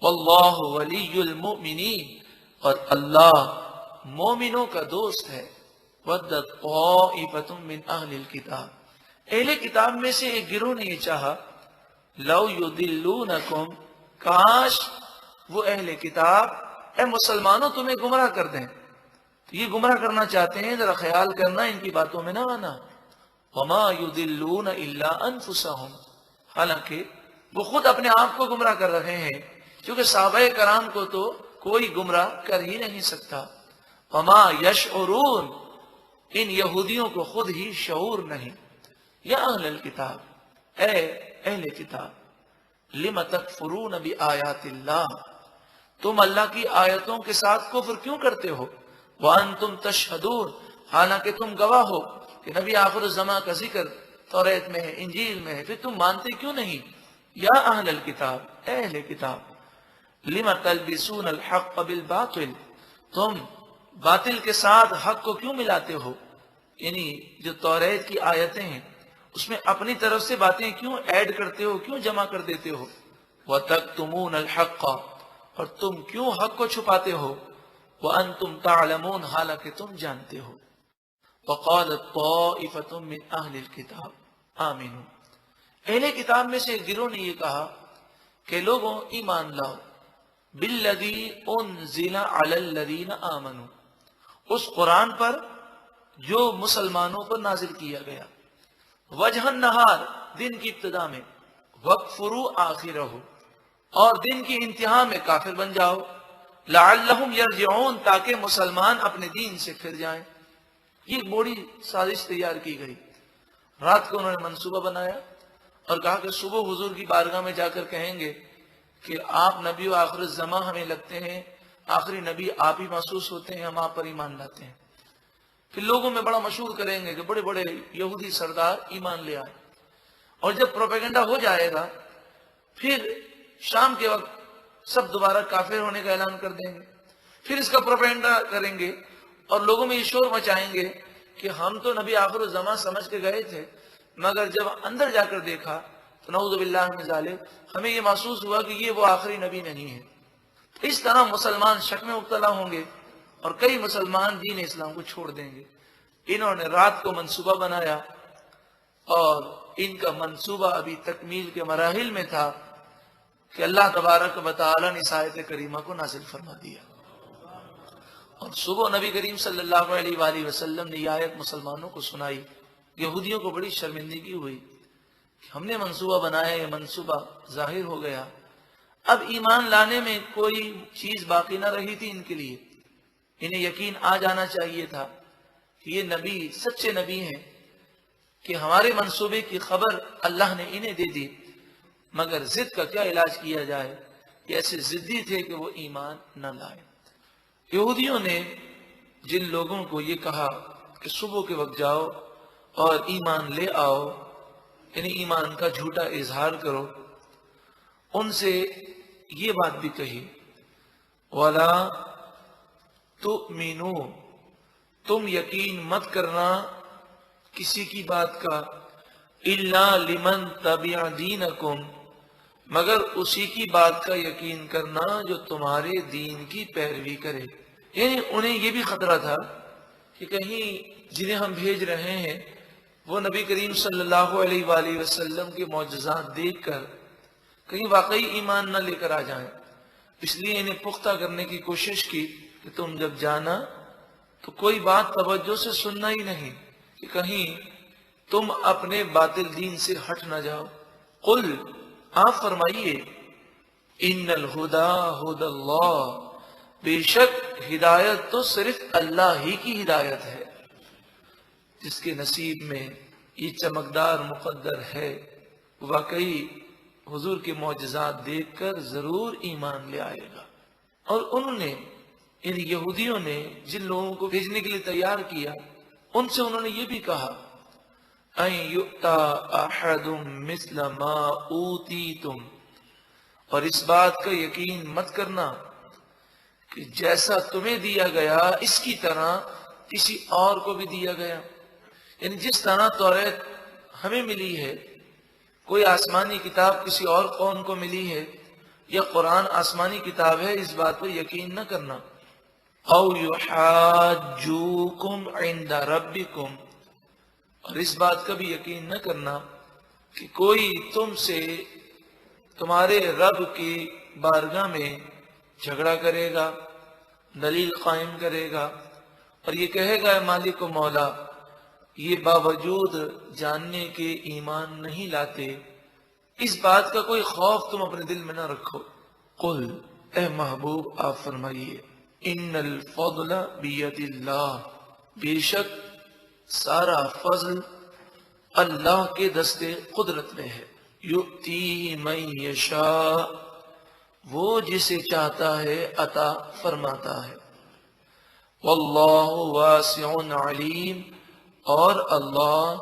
واللہ ولی المؤمنین، اور اللہ مومنوں کا دوست ہے۔ ودت طائفۃ من اہل الکتاب، اہل کتاب میں سے ایک گروہ نے یہ چاہا، لو یضلونکم، کاش وہ اہل کتاب اے مسلمانوں تمہیں گمراہ کر دیں۔ تو یہ گمراہ کرنا چاہتے ہیں، ذرا خیال کرنا، ان کی باتوں میں نہ آنا۔ وما یضلون الا انفسهم، حالانکہ وہ خود اپنے آپ کو گمراہ کر رہے ہیں، کیونکہ صحابہ کرام کو تو کوئی گمراہ کر ہی نہیں سکتا۔ وما یشعرون، ان یہودیوں کو خود ہی شعور نہیں۔ یا اہل الکتاب، اے اہل کتاب، لم تکفرون بآیات اللہ، تم اللہ کی آیتوں کے ساتھ کفر کیوں کرتے ہو؟ وانتم تشہدون، حالانکہ تم گواہ ہو کہ نبی آخر الزمان کا ذکر توریت میں ہے، انجیل میں ہے، پھر تم مانتے کیوں نہیں؟ یا اہل الکتاب، اے اہل کتاب، لم تلبسون الحق بالباطل، تم باطل کے ساتھ حق کو کیوں ملاتے ہو؟ یعنی جو توریت کی آیتیں ہیں اس میں اپنی طرف سے باتیں کیوں ایڈ کرتے ہو، کیوں جمع کر دیتے ہو؟ وَتَكْتُمُونَ الْحَقَّ، اور تم کیوں حق کو چھپاتے ہو؟ وَأَنْتُمْ تَعْلَمُونَ، حالانکہ تم جانتے ہو۔ وَقَالَتْ طَائِفَةٌ مِّنْ أَهْلِ الْكِتَابِ آمِنُوا، اہل کتاب میں سے ایک گروہ نے یہ کہا کہ لوگوں ایمان لاؤ، بِالَّذِي أُنزِلَ عَلَى الَّذِينَ آمَنُوا، اس قرآن پر جو مسلمانوں پر نازل کیا گیا، وجہ النہار، دن کی ابتدا میں، وَاكْفُرُوا آخِرَهُ، اور دن کی انتہا میں کافر بن جاؤ، لَعَلَّهُمْ يَرْجِعُونَ، تاکہ مسلمان اپنے دین سے پھر جائیں۔ یہ ایک بڑی سازش تیار کی گئی۔ رات کو انہوں نے منصوبہ بنایا اور کہا کہ صبح حضور کی بارگاہ میں جا کر کہیں گے کہ آپ نبی و آخر الزمان ہمیں لگتے ہیں، آخری نبی آپ ہی محسوس ہوتے ہیں، ہم آپ پر ایمان لاتے ہیں۔ پھر لوگوں میں بڑا مشہور کریں گے کہ بڑے بڑے یہودی سردار ایمان لے آئے، اور جب پروپیگنڈا ہو جائے گا پھر شام کے وقت سب دوبارہ کافر ہونے کا اعلان کر دیں گے، پھر اس کا پروپیگنڈا کریں گے اور لوگوں میں یہ شور مچائیں گے کہ ہم تو نبی آخر الزمان سمجھ کے گئے تھے، مگر جب اندر جا کر دیکھا تو نعوذ باللہ من ذالک، ہمیں یہ محسوس ہوا کہ یہ وہ آخری نبی نہیں ہے۔ اس طرح مسلمان شک میں مبتلا ہوں گے اور کئی مسلمان دین اسلام کو چھوڑ دیں گے۔ انہوں نے رات کو منصوبہ بنایا اور ان کا منصوبہ ابھی تکمیل کے مراحل میں تھا کہ اللہ تبارک و تعالی نے اس آیت کریمہ کو نازل فرما دیا، اور صبح نبی کریم صلی اللہ علیہ وآلہ وسلم نے یہ آیت مسلمانوں کو سنائی۔ یہودیوں کو بڑی شرمندگی ہوئی کہ ہم نے منصوبہ بنایا، یہ منصوبہ ظاہر ہو گیا۔ اب ایمان لانے میں کوئی چیز باقی نہ رہی تھی ان کے لیے، انہیں یقین آ جانا چاہیے تھا کہ یہ نبی سچے نبی ہیں، کہ ہمارے منصوبے کی خبر اللہ نے انہیں دے دی، مگر ضد کا کیا علاج کیا جائے؟ کہ ایسے ضدی تھے کہ وہ ایمان نہ لائے۔ یہودیوں نے جن لوگوں کو یہ کہا کہ صبح کے وقت جاؤ اور ایمان لے آؤ، یعنی ایمان کا جھوٹا اظہار کرو، ان سے یہ بات بھی کہی، وَلَا تُؤْمِنُوا، تم یقین مت کرنا کسی کی بات کا، إِلَّا لِمَنْ تَبِعَ دِينَكُمْ، مگر اسی کی بات کا یقین کرنا جو تمہارے دین کی پیروی کرے۔ یعنی انہیں یہ بھی خطرہ تھا کہ کہیں جنہیں ہم بھیج رہے ہیں وہ نبی کریم صلی اللہ علیہ وآلہ وسلم کے معجزات دیکھ کر کہیں واقعی ایمان نہ لے کر آ جائیں، اس لیے انہیں پختہ کرنے کی کوشش کی کہ تم جب جانا تو کوئی بات توجہ سے سننا ہی نہیں، کہ کہیں تم اپنے باطل دین سے ہٹ نہ جاؤ۔ قل، آپ فرمائیے، ان الہدا ہدی اللہ، بے شک ہدایت تو صرف اللہ ہی کی ہدایت ہے، جس کے نصیب میں یہ چمکدار مقدر ہے واقعی حضور کے معجزات دیکھ کر ضرور ایمان لے آئے گا۔ اور انہوں نے، ان یہودیوں نے جن لوگوں کو بھیجنے کے لیے تیار کیا، ان سے انہوں نے یہ بھی کہا، أَن يُؤْتَى أَحَدٌ مِثْلَ مَا أُوتِيتُمْ، اور اس بات کا یقین مت کرنا کہ جیسا تمہیں دیا گیا اس کی طرح کسی اور کو بھی دیا گیا۔ یعنی جس طرح توریت ہمیں ملی ہے، کوئی آسمانی کتاب کسی اور قوم کو ملی ہے، یا قرآن آسمانی کتاب ہے، اس بات پر یقین نہ کرنا۔ او یحاجوکم عند ربکم، اور اس بات کا بھی یقین نہ کرنا کہ کوئی تم سے تمہارے رب کی بارگاہ میں جھگڑا کرے گا، دلیل قائم کرے گا اور یہ کہے گا اے مالک و مولا، یہ باوجود جاننے کے ایمان نہیں لاتے۔ اس بات کا کوئی خوف تم اپنے دل میں نہ رکھو۔ قل، اے محبوب آپ فرمائیے، ان الفضل بید اللہ، بے شک سارا فضل اللہ کے دستے قدرت میں ہے۔ یؤتی من یشاء، وہ جسے چاہتا ہے عطا فرماتا ہے۔ واللہ واسع علیم، اور اللہ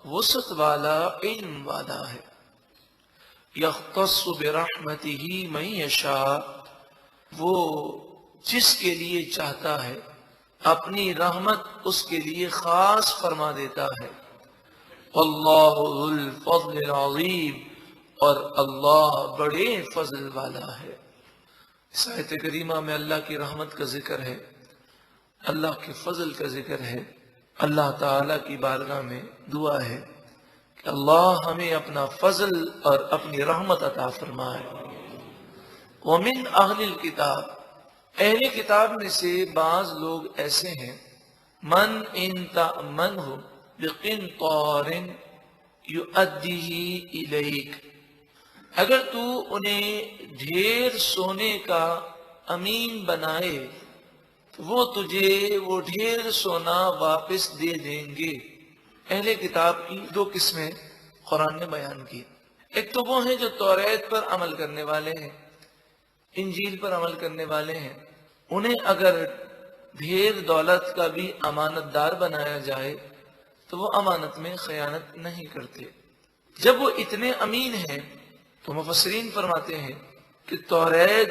وسعت والا، علم والا ہے۔ یختص برحمتہ من یشاء، وہ جس کے لیے چاہتا ہے اپنی رحمت اس کے لیے خاص فرما دیتا ہے۔ واللہ ذو الفضل العظیم، اور اللہ بڑے فضل والا ہے۔ اس آیت کریمہ میں اللہ کی رحمت کا ذکر ہے، اللہ کے فضل کا ذکر ہے۔ اللہ تعالیٰ کی بارگاہ میں دعا ہے کہ اللہ ہمیں اپنا فضل اور اپنی رحمت عطا فرمائے۔ ومن اہل الکتاب، اہل کتاب میں سے بعض لوگ ایسے ہیں، من ان تأمنہ بقنطار یؤدیہ الیک، اگر تو انہیں ڈھیر سونے کا امین بنائے تو وہ تجھے وہ ڈھیر سونا واپس دے دیں گے۔ اہل کتاب کی دو قسمیں قرآن نے بیان کی۔ ایک تو وہ ہیں جو توریت پر عمل کرنے والے ہیں، انجیل پر عمل کرنے والے ہیں، انہیں اگر ڈھیر دولت کا بھی امانت دار بنایا جائے تو وہ امانت میں خیانت نہیں کرتے۔ جب وہ اتنے امین ہیں تو مفسرین فرماتے ہیں کہ توریت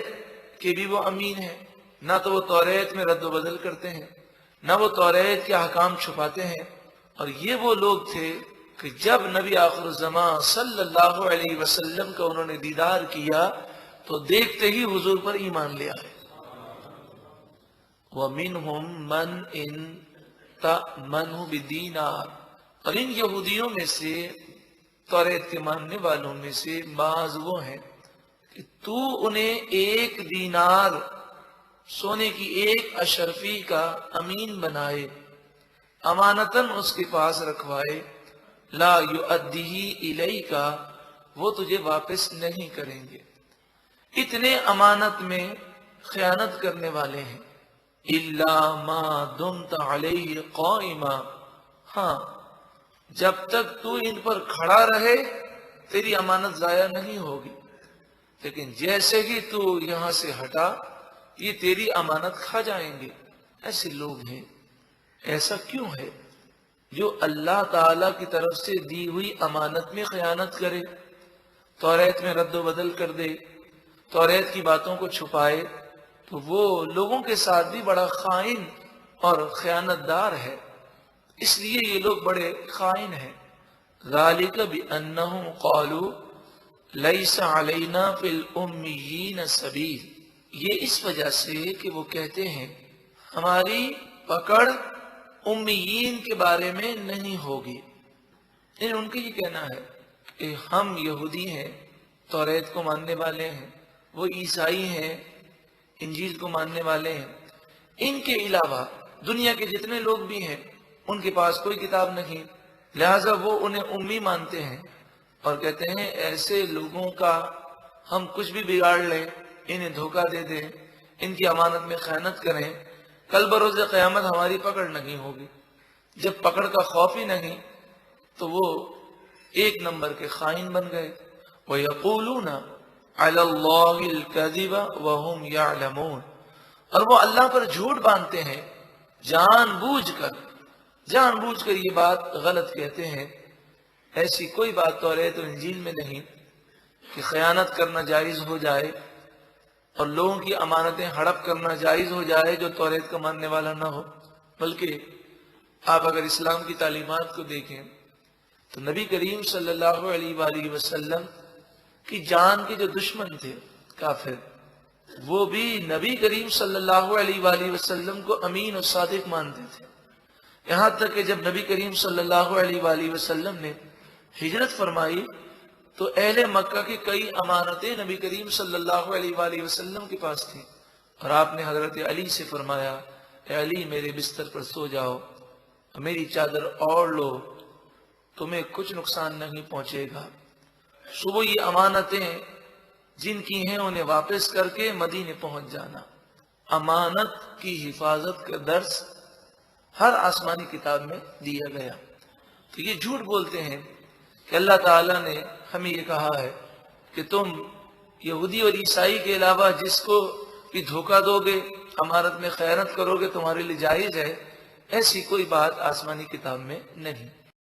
کے بھی وہ امین ہیں، نہ تو وہ توریت میں رد و بدل کرتے ہیں، نہ وہ توریت کے احکام چھپاتے ہیں۔ اور یہ وہ لوگ تھے کہ جب نبی آخر الزمان صلی اللہ علیہ وسلم کا انہوں نے دیدار کیا تو دیکھتے ہی حضور پر ایمان لے آئے۔ وَمِنْهُمْ مَنْ إِنْ تَأْمَنْهُ بِدِينَارٍ، اور ان یہودیوں میں سے، توریت کے ماننے والوں میں سے بعض وہ ہیں کہ تو انہیں ایک دینار، سونے کی ایک اشرفی کا امین بنائے، امانتاً اس کے پاس رکھوائے، لا یؤدیہ الیک، وہ تجھے واپس نہیں کریں گے۔ اتنے امانت میں خیانت کرنے والے ہیں۔ الا ما دمت علیہ قائما، ہاں جب تک تو ان پر کھڑا رہے تیری امانت ضائع نہیں ہوگی، لیکن جیسے ہی تو یہاں سے ہٹا یہ تیری امانت کھا جائیں گے۔ ایسے لوگ ہیں۔ ایسا کیوں ہے؟ جو اللہ تعالیٰ کی طرف سے دی ہوئی امانت میں خیانت کرے، توریت میں رد و بدل کر دے، توریت کی باتوں کو چھپائے، تو وہ لوگوں کے ساتھ بھی بڑا خائن اور خیانت دار ہے۔ اس لیے یہ لوگ بڑے خائن ہیں۔ ذَلِكَ بِأَنَّهُمْ قَالُوا لَيْسَ عَلَيْنَا فِي الْأُمِّيِّينَ سَبِيلٌ، یہ اس وجہ سے کہ وہ کہتے ہیں ہماری پکڑ امیین کے بارے میں نہیں ہوگی۔ ان کا یہ کہنا ہے کہ ہم یہودی ہیں، توریت کو ماننے والے ہیں، وہ عیسائی ہیں، انجیل کو ماننے والے ہیں، ان کے علاوہ دنیا کے جتنے لوگ بھی ہیں ان کے پاس کوئی کتاب نہیں، لہٰذا وہ انہیں امی مانتے ہیں اور کہتے ہیں ایسے لوگوں کا ہم کچھ بھی بگاڑ لیں، انہیں دھوکہ دے دیں، ان کی امانت میں خیانت کریں، کل بروز قیامت ہماری پکڑ نہیں ہوگی۔ جب پکڑ کا خوف ہی نہیں تو وہ ایک نمبر کے خائن بن گئے۔ وَيَقُولُونَ عَلَى اللَّهِ الْكَذِبَ وَهُمْ يَعْلَمُونَ، اور وہ اللہ پر جھوٹ باندھتے ہیں جان بوجھ کر یہ بات غلط کہتے ہیں۔ ایسی کوئی بات توریت و انجیل میں نہیں کہ خیانت کرنا جائز ہو جائے اور لوگوں کی امانتیں ہڑپ کرنا جائز ہو جائے جو توریت کا ماننے والا نہ ہو۔ بلکہ آپ اگر اسلام کی تعلیمات کو دیکھیں تو نبی کریم صلی اللہ علیہ وآلہ وسلم کی جان کے جو دشمن تھے، کافر، وہ بھی نبی کریم صلی اللہ علیہ وآلہ وسلم کو امین اور صادق مانتے تھے، یہاں تک کہ جب نبی کریم صلی اللہ علیہ وآلہ وسلم نے ہجرت فرمائی تو اہل مکہ کی کئی امانتیں نبی کریم صلی اللہ علیہ وآلہ وسلم کے پاس تھیں، اور آپ نے حضرت علی سے فرمایا اے علی میرے بستر پر سو جاؤ، میری چادر اوڑھ لو، تمہیں کچھ نقصان نہیں پہنچے گا۔ صبح یہ امانتیں جن کی ہیں انہیں واپس کر کے مدینے پہنچ جانا۔ امانت کی حفاظت کا درس ہر آسمانی کتاب میں دیا گیا۔ تو یہ جھوٹ بولتے ہیں کہ اللہ تعالیٰ نے ہمیں یہ کہا ہے کہ تم یہودی اور عیسائی کے علاوہ جس کو بھی دھوکہ دو گے، امانت میں خیانت کرو گے، تمہارے لیے جائز ہے، ایسی کوئی بات آسمانی کتاب میں نہیں۔